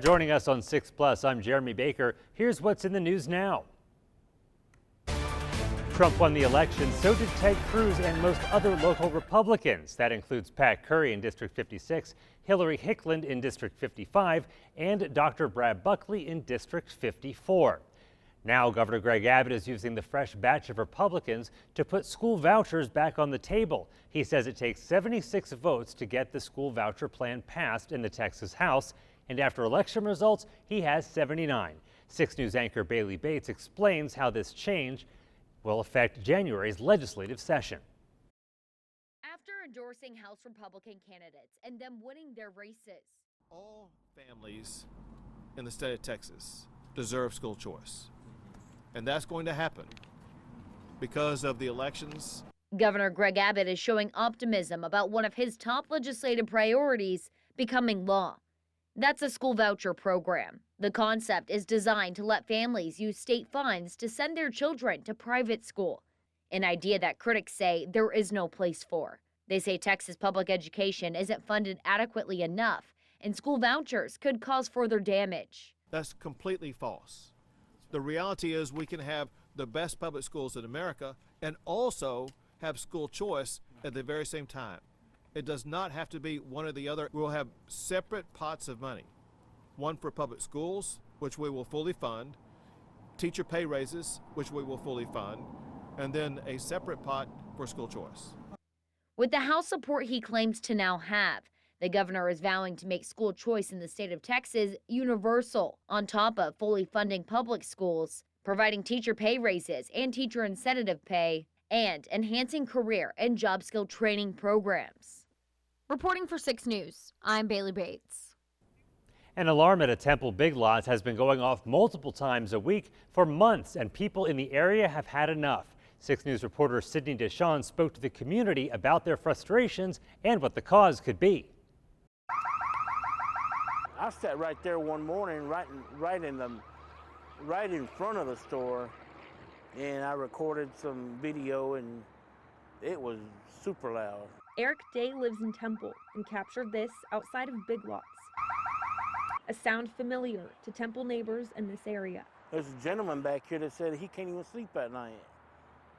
joining us on 6 Plus. I'm Jeremy Baker. Here's what's in the news now. Trump won the election, so did Ted Cruz and most other local Republicans. That includes Pat Curry in District 56, Hillary Hickland in District 55, and Dr. Brad Buckley in District 54. Now, Governor Greg Abbott is using the fresh batch of Republicans to put school vouchers back on the table. He says it takes 76 votes to get the school voucher plan passed in the Texas House, and after election results, he has 79. 6 News anchor Bailey Bates explains how this change will affect January's legislative session. After endorsing House Republican candidates and them winning their races, all families in the state of Texas deserve school choice. And that's going to happen because of the elections. Governor Greg Abbott is showing optimism about one of his top legislative priorities becoming law. That's a school voucher program. The concept is designed to let families use state funds to send their children to private school, an idea that critics say there is no place for. They say Texas public education isn't funded adequately enough, and school vouchers could cause further damage. That's completely false. The reality is we can have the best public schools in America and also have school choice at the very same time. It does not have to be one or the other. We'll have separate pots of money. One for public schools, which we will fully fund, teacher pay raises, which we will fully fund, and then a separate pot for school choice. With the House support he claims to now have, the governor is vowing to make school choice in the state of Texas universal, on top of fully funding public schools, providing teacher pay raises and teacher incentive pay, and enhancing career and job skill training programs. Reporting for 6 News, I'm Bailey Bates. An alarm at a Temple Big Lots has been going off multiple times a week for months, and people in the area have had enough. 6 News reporter Sydney Deshawn spoke to the community about their frustrations and what the cause could be. I sat right there one morning, right in front of the store, and I recorded some video, and it was super loud. Eric Day lives in Temple and captured this outside of Big Lots. A sound familiar to Temple neighbors in this area. There's a gentleman back here that said he can't even sleep at night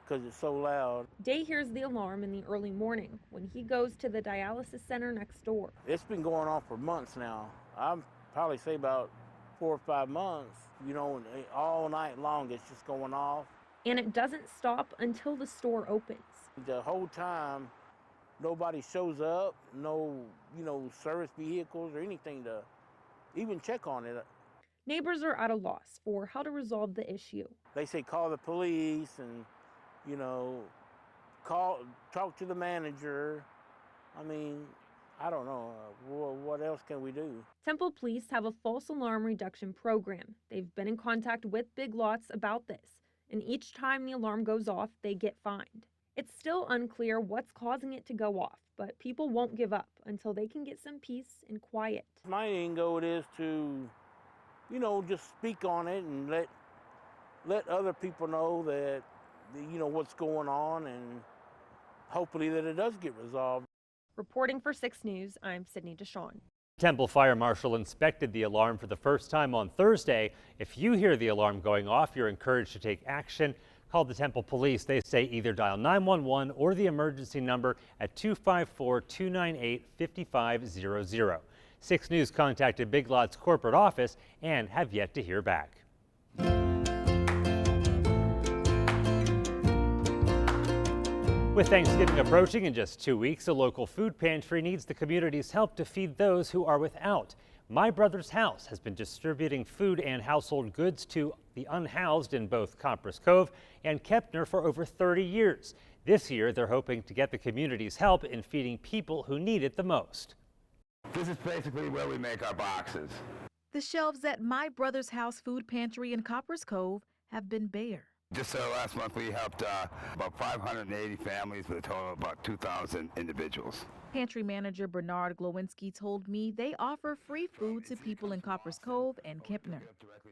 because it's so loud. Day hears the alarm in the early morning when he goes to the dialysis center next door. It's been going on for months now. I'd probably say about 4 or 5 months, all night long it's just going off. And it doesn't stop until the store opens. The whole time, nobody shows up, no, service vehicles or anything to even check on it. Neighbors are at a loss for how to resolve the issue. They say call the police and, talk to the manager. I don't know. What else can we do? Temple police have a false alarm reduction program. They've been in contact with Big Lots about this, and each time the alarm goes off, they get fined. It's still unclear what's causing it to go off, but people won't give up until they can get some peace and quiet. My end goal is to, just speak on it and let other people know that, what's going on, and hopefully that it does get resolved. Reporting for 6 News, I'm Sydney Deshawn. Temple Fire Marshal inspected the alarm for the first time on Thursday. If you hear the alarm going off, you're encouraged to take action. Call the Temple Police. They say either dial 911 or the emergency number at 254-298-5500. 6 News contacted Big Lots corporate office and have yet to hear back. With Thanksgiving approaching in just 2 weeks, a local food pantry needs the community's help to feed those who are without. My Brother's House has been distributing food and household goods to the unhoused in both Copperas Cove and Kempner for over 30 years. This year, they're hoping to get the community's help in feeding people who need it the most. This is basically where we make our boxes. The shelves at My Brother's House Food Pantry in Copperas Cove have been bare. Just last month we helped about 580 families with a total of about 2,000 individuals. Pantry manager Bernard Glowinski told me they offer free food to people in Copperas Cove and Kempner.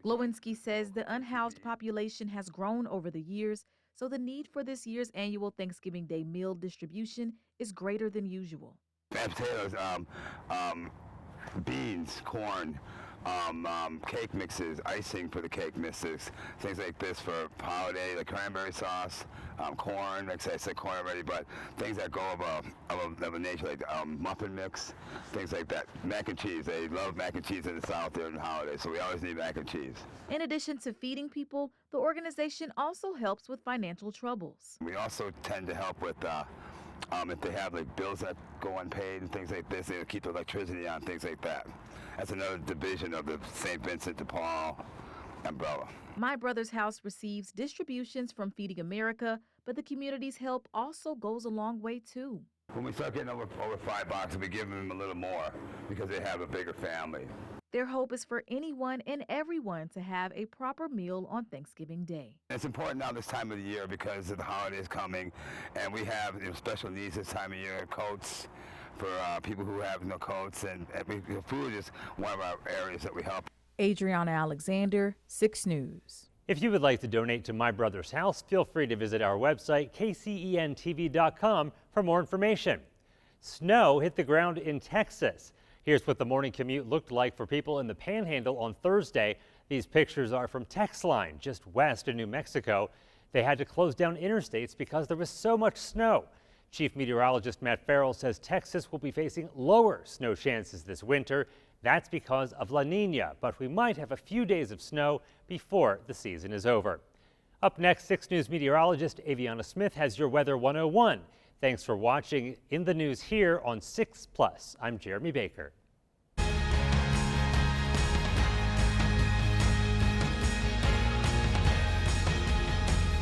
Glowinski says the unhoused population has grown over the years, so the need for this year's annual Thanksgiving Day meal distribution is greater than usual. Potatoes, beans, corn, cake mixes, icing for the cake mixes, things like this for holiday, like cranberry sauce, corn, like I said corn already, but things that go of a nature, like muffin mix, things like that. Mac and cheese, they love mac and cheese in the South during the holidays, so we always need mac and cheese. In addition to feeding people, the organization also helps with financial troubles. We also tend to help with if they have like bills that go unpaid and things like this, they keep the electricity on, things like that. That's another division of the St. Vincent de Paul umbrella. My Brother's House receives distributions from Feeding America, but the community's help also goes a long way too. When we start getting over $5, we give them a little more because they have a bigger family. Their hope is for anyone and everyone to have a proper meal on Thanksgiving Day. It's important now this time of the year because of the holidays coming, and we have special needs this time of year, coats for people who have no coats, and food is one of our areas that we help. Adriana Alexander, 6 News. If you would like to donate to My Brother's House, feel free to visit our website, kcentv.com, for more information. Snow hit the ground in Texas. Here's what the morning commute looked like for people in the Panhandle on Thursday. These pictures are from Texline, just west of New Mexico. They had to close down interstates because there was so much snow. Chief Meteorologist Matt Farrell says Texas will be facing lower snow chances this winter. That's because of La Nina, but we might have a few days of snow before the season is over. Up next, 6 News meteorologist Aviana Smith has your Weather 101. Thanks for watching In the News here on 6 Plus. I'm Jeremy Baker.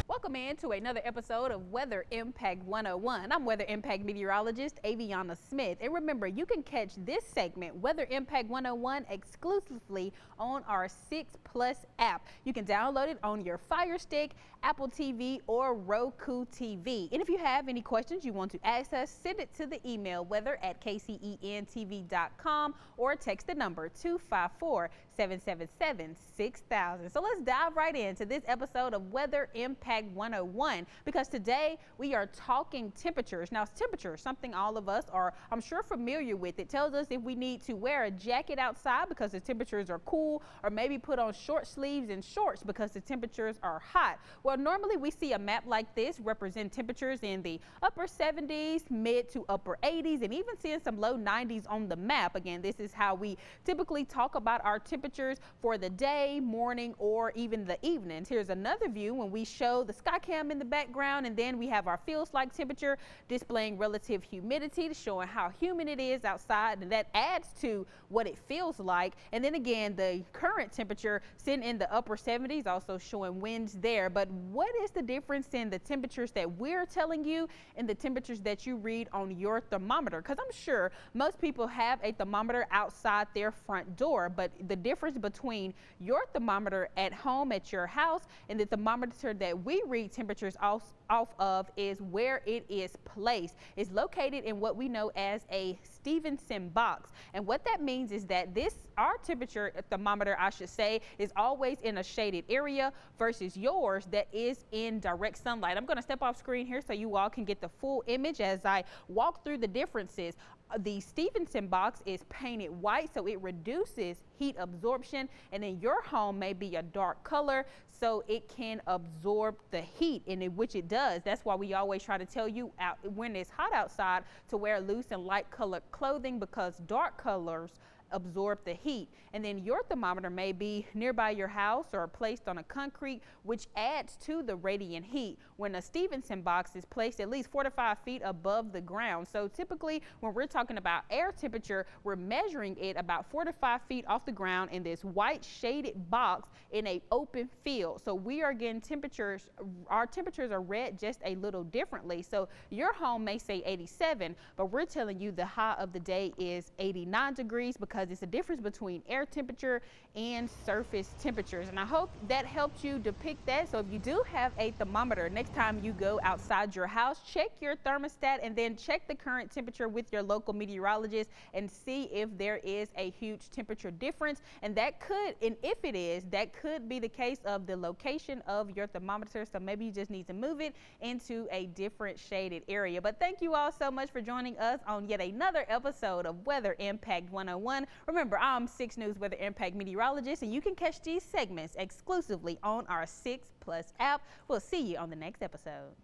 Welcome in to another episode of Weather Impact 101. I'm Weather Impact meteorologist Aviana Smith. And remember, you can catch this segment, Weather Impact 101, exclusively on our 6 Plus app. You can download it on your Fire Stick, Apple TV, or Roku TV. And if you have any questions you want to ask us, send it to the email weather@kcentv.com or text the number 254-777-6000. So let's dive right into this episode of Weather Impact 101, because today we are talking temperatures. Now, temperatures, something all of us are, I'm sure, familiar with. It tells us if we need to wear a jacket outside because the temperatures are cool, or maybe put on short sleeves and shorts because the temperatures are hot. Well, normally we see a map like this represent temperatures in the upper 70s, mid to upper 80s, and even seeing some low 90s on the map. Again, this is how we typically talk about our temperatures for the day, morning, or even the evenings. Here's another view when we show the sky cam in the background, and then we have our feels like temperature displaying relative humidity, showing how humid it is outside, and that adds to what it feels like. And then again, the current temperature sitting in the upper 70s, also showing winds there. But what is the difference in the temperatures that we're telling you and the temperatures that you read on your thermometer? Because I'm sure most people have a thermometer outside their front door, but the difference between your thermometer at home at your house and the thermometer that we read temperatures off of is where it is placed. It's located in what we know as a Stevenson box. And what that means is that our temperature thermometer, I should say, is always in a shaded area versus yours that is in direct sunlight. I'm going to step off screen here so you all can get the full image as I walk through the differences. The Stevenson box is painted white, so it reduces heat absorption, and then your home may be a dark color so it can absorb the heat, and which it does. That's why we always try to tell you when it's hot outside to wear loose and light colored clothing, because dark colors absorb the heat. And then your thermometer may be nearby your house or placed on a concrete, which adds to the radiant heat, when a Stevenson box is placed at least 4 to 5 feet above the ground. So typically when we're talking about air temperature, we're measuring it about 4 to 5 feet off the ground in this white shaded box in a open field. So we are getting temperatures, our temperatures are read just a little differently. So your home may say 87, but we're telling you the high of the day is 89 degrees, because it's a difference between air temperature and surface temperatures. And I hope that helped you depict that. So if you do have a thermometer, next time you go outside your house, check your thermostat and then check the current temperature with your local meteorologist and see if there is a huge temperature difference. And that could, and if it is, that could be the case of the location of your thermometer. So maybe you just need to move it into a different shaded area. But thank you all so much for joining us on yet another episode of Weather Impact 101. Remember, I'm 6 News Weather Impact meteorologist, and you can catch these segments exclusively on our 6 Plus app. We'll see you on the next episode.